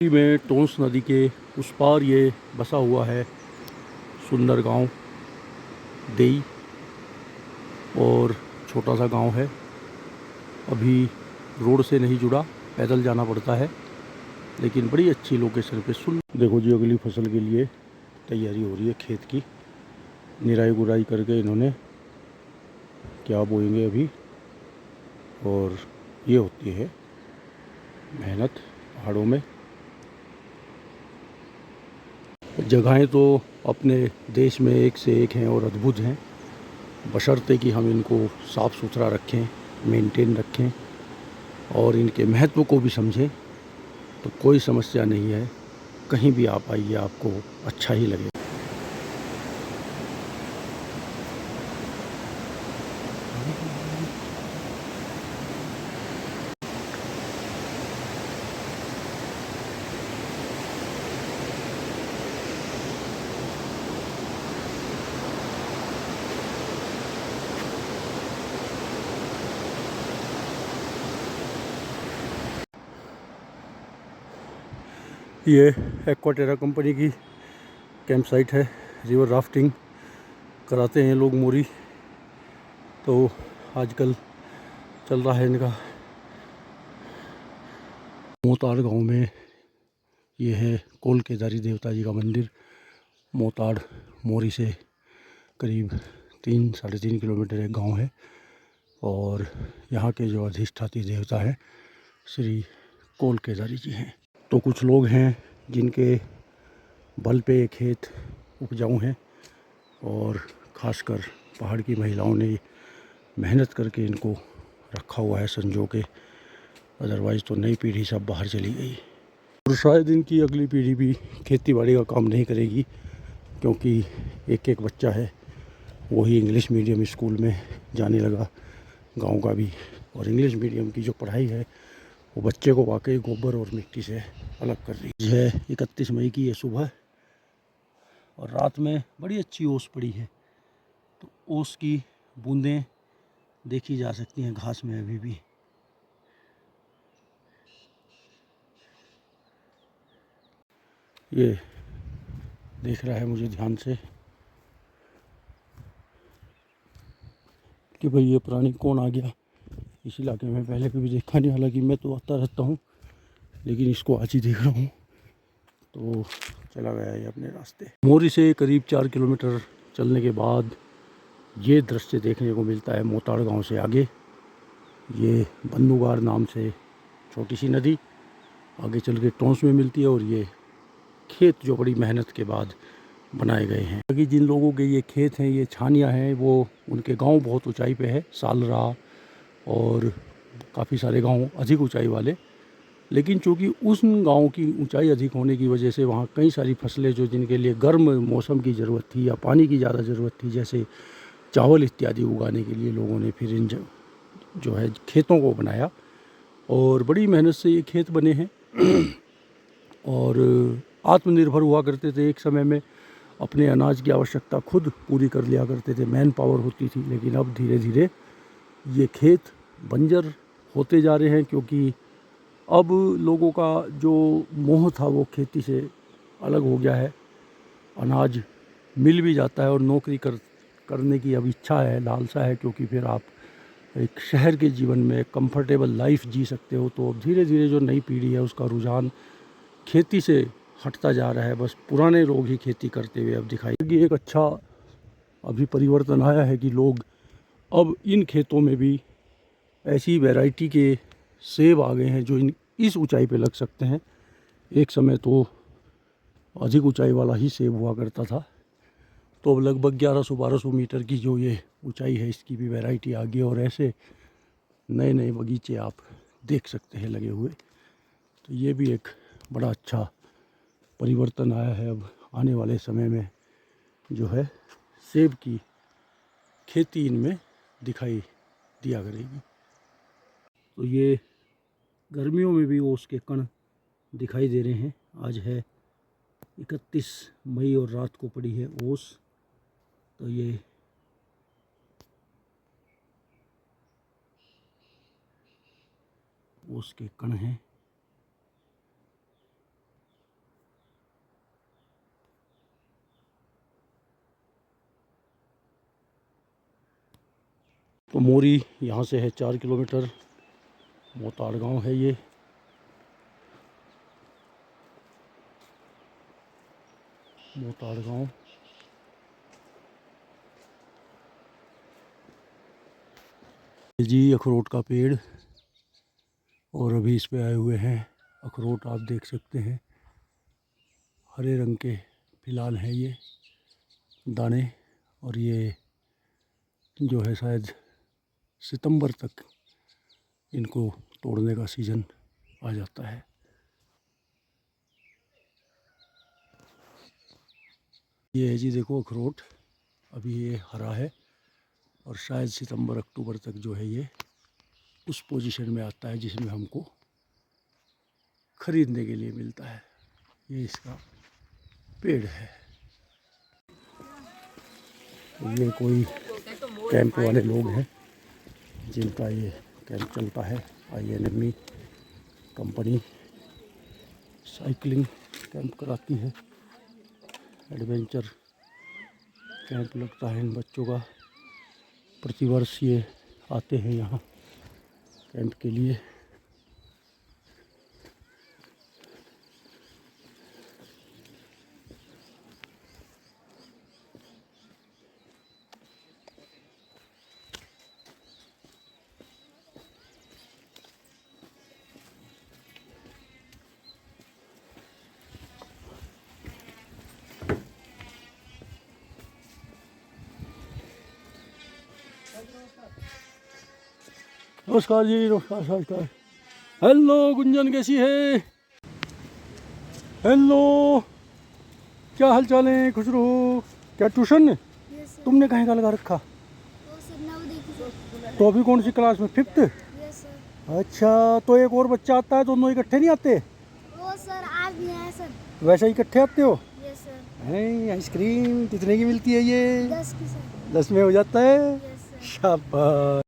में टोंस नदी के उस पार ये बसा हुआ है सुंदर गांव देई। और छोटा सा गांव है, अभी रोड से नहीं जुड़ा, पैदल जाना पड़ता है, लेकिन बड़ी अच्छी लोकेशन पे। सुन देखो जी, अगली फसल के लिए तैयारी हो रही है खेत की। निराई गुराई करके इन्होंने क्या बोएंगे अभी। और ये होती है मेहनत पहाड़ों में। जगहें तो अपने देश में एक से एक हैं और अद्भुत हैं, बशर्ते कि हम इनको साफ़ सुथरा रखें, मेंटेन रखें और इनके महत्व को भी समझें, तो कोई समस्या नहीं है। कहीं भी आप आइए, आपको अच्छा ही लगेगा। ये एक्वाटेरा कंपनी की कैंप साइट है। रिवर राफ्टिंग कराते हैं लोग मोरी। तो आजकल चल रहा है इनका। मोताड़ गांव में ये है कोल केदारी देवता जी का मंदिर। मोताड़ मोरी से करीब 3-3.5 किलोमीटर एक गांव है। और यहाँ के जो अधिष्ठात्री देवता हैं श्री कोल केदारी जी हैं। तो कुछ लोग हैं जिनके बल पे ये खेत उपजाऊ हैं, और ख़ासकर पहाड़ की महिलाओं ने मेहनत करके इनको रखा हुआ है संजो के। अदरवाइज़ तो नई पीढ़ी सब बाहर चली गई, और शायद इनकी अगली पीढ़ी भी खेती बाड़ी का काम नहीं करेगी, क्योंकि एक एक बच्चा है वही इंग्लिश मीडियम स्कूल में जाने लगा, गांव का भी। और इंग्लिश मीडियम की जो पढ़ाई है वो बच्चे को वाकई गोबर और मिट्टी से अलग कर रही है। 31 मई की ये सुबह, और रात में बड़ी अच्छी ओस पड़ी है। तो ओस की बूंदें देखी जा सकती हैं घास में अभी भी। ये देख रहा है मुझे ध्यान से कि भाई ये प्राणी कौन आ गया इस इलाके में। पहले कभी देखा नहीं, हालांकि मैं तो आता रहता हूँ, लेकिन इसको आज ही देख रहा हूँ। तो चला गया ये अपने रास्ते। मोरी से करीब 4 किलोमीटर चलने के बाद ये दृश्य देखने को मिलता है। मोताड़ गांव से आगे ये बन्नूगार नाम से छोटी सी नदी आगे चल के टोंस में मिलती है, और ये खेत जो बड़ी मेहनत के बाद बनाए गए हैं। बाकी जिन लोगों के ये खेत हैं, ये छानियाँ हैं, वो उनके गांव बहुत ऊंचाई पे है, सालरा और काफ़ी सारे गांव अधिक ऊंचाई वाले। लेकिन चूँकि उस गांव की ऊंचाई अधिक होने की वजह से वहाँ कई सारी फसलें जो जिनके लिए गर्म मौसम की ज़रूरत थी या पानी की ज़्यादा ज़रूरत थी, जैसे चावल इत्यादि उगाने के लिए लोगों ने फिर इन जो है खेतों को बनाया, और बड़ी मेहनत से ये खेत बने हैं। और आत्मनिर्भर हुआ करते थे एक समय में, अपने अनाज की आवश्यकता खुद पूरी कर लिया करते थे, मैन पावर होती थी। लेकिन अब धीरे धीरे ये खेत बंजर होते जा रहे हैं, क्योंकि अब लोगों का जो मोह था वो खेती से अलग हो गया है। अनाज मिल भी जाता है और नौकरी करने की अब इच्छा है, लालसा है, क्योंकि फिर आप एक शहर के जीवन में कंफर्टेबल लाइफ जी सकते हो। तो अब धीरे धीरे जो नई पीढ़ी है उसका रुझान खेती से हटता जा रहा है। बस पुराने लोग ही खेती करते हुए अब दिखाई कि एक अच्छा अभी परिवर्तन आया है कि लोग अब इन खेतों में भी ऐसी वैरायटी के सेब आ गए हैं जो इस ऊंचाई पे लग सकते हैं। एक समय तो अधिक ऊंचाई वाला ही सेब हुआ करता था। तो अब लगभग 1100-1200 मीटर की जो ये ऊंचाई है, इसकी भी वैरायटी आ गई, और ऐसे नए नए बगीचे आप देख सकते हैं लगे हुए। तो ये भी एक बड़ा अच्छा परिवर्तन आया है। अब आने वाले समय में जो है सेब की खेती इनमें दिखाई दिया करेगी। तो ये गर्मियों में भी ओस के कण दिखाई दे रहे हैं। आज है 31 मई और रात को पड़ी है ओस। तो ये ओस के कण हैं। तो मोरी यहाँ से है 4 किलोमीटर। मोताड़ गांव है ये। मोताड़ गांव। जी अखरोट का पेड़, और अभी इस पे आए हुए हैं अखरोट। आप देख सकते हैं हरे रंग के फिलहाल हैं ये दाने। और ये जो है शायद सितंबर तक इनको तोड़ने का सीज़न आ जाता है। ये है जी देखो अखरोट, अभी ये हरा है और शायद सितंबर अक्टूबर तक जो है ये उस पोजीशन में आता है जिसमें हमको खरीदने के लिए मिलता है। ये इसका पेड़ है। तो ये कोई कैंप वाले लोग हैं जिनका ये कैंप चलता है। INME कंपनी साइकिलिंग कैंप कराती है। एडवेंचर कैंप लगता है इन बच्चों का। प्रतिवर्ष ये आते हैं यहाँ कैंप के लिए। नमस्कार जी, नमस्कार नमस्कार। हेलो गुंजन, कैसी है? हेलो, क्या हाल चाल है? खुश रहो। क्या ट्यूशन तुमने कहीं का लगा रखा? तो अभी कौन सी क्लास में? 5th? अच्छा, तो एक और बच्चा आता है, दोनों इकट्ठे नहीं आते? वो सर आज भी आए सर। वैसे ही इकट्ठे आते हो? Yes sir. आइसक्रीम कितने की मिलती है ये? 10 की सर। 10 में हो जाता है। Yes sir. शाबाश।